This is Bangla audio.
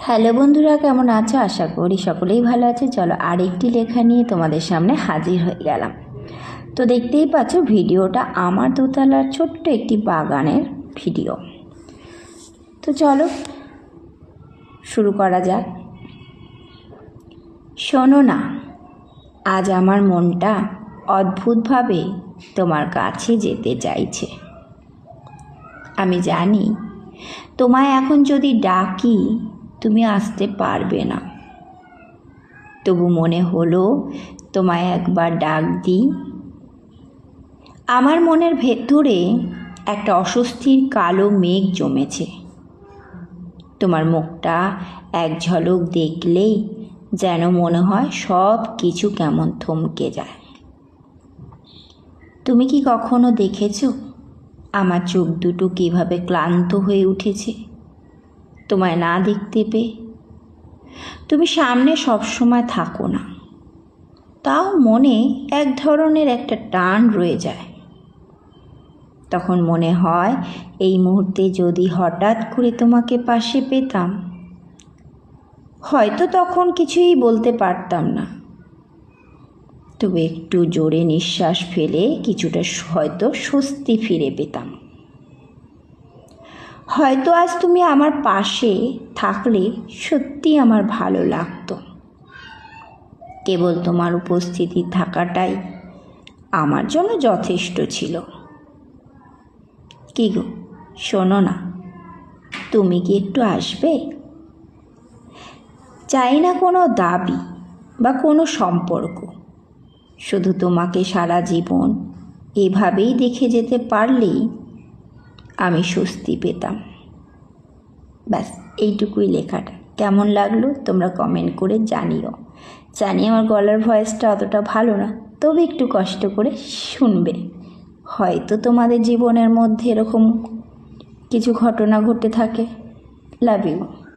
হ্যালো বন্ধুরা, কেমন আছো? আশা করি সকলেই ভালো আছে। চলো আরেকটি লেখা নিয়ে তোমাদের সামনে হাজির হয়ে গেলাম। তো দেখতেই পাচ্ছ ভিডিওটা আমার দোতলার ছোট্ট একটি বাগানের ভিডিও। তো চলো শুরু করা যাক। শোনো না, আজ আমার মনটা অদ্ভুতভাবে তোমার কাছে যেতে চাইছে। আমি জানি তোমায় এখন যদি ডাকি তুমি আসতে পারবে না, তবু মনে হলো তোমায় একবার ডাক দিই। আমার মনের ভেতরে একটা অস্বস্তির কালো মেঘ জমেছে। তোমার মুখটা এক ঝলক দেখলেই যেন মনে হয় সব কিছু কেমন থমকে যায়। তুমি কি কখনো দেখেছো আমার চোখ দুটো কীভাবে ক্লান্ত হয়ে উঠেছে তোমায় না দেখতে পেয়ে? তুমি সামনে সবসময় থাকো না, তাও মনে এক ধরনের একটা টান রয়ে যায়। তখন মনে হয় এই মুহূর্তে যদি হঠাৎ করে তোমাকে পাশে পেতাম, হয়তো তখন কিছুই বলতে পারতাম না, তবে একটু জোরে নিঃশ্বাস ফেলে কিছুটা হয়তো স্বস্তি ফিরে পেতাম। হয়তো আজ তুমি আমার পাশে থাকলে সত্যি আমার ভালো লাগতো। কেবল তোমার উপস্থিতি থাকাটাই আমার জন্য যথেষ্ট ছিল। কি গো, শোনো না, তুমি কি একটু আসবে? চাই না কোনো দাবি বা কোনো সম্পর্ক, শুধু তোমাকে সারা জীবন এভাবেই দেখে যেতে পারলেই আমি স্বস্তি পেতাম। ব্যাস এইটুকুই লেখাটা। কেমন লাগলো তোমরা কমেন্ট করে জানিও। জানি আমার গলার ভয়েসটা অতটা ভালো না, তবে একটু কষ্ট করে শুনবে। হয়তো তোমাদের জীবনের মধ্যে এরকম কিছু ঘটনা ঘটে থাকে। Love you.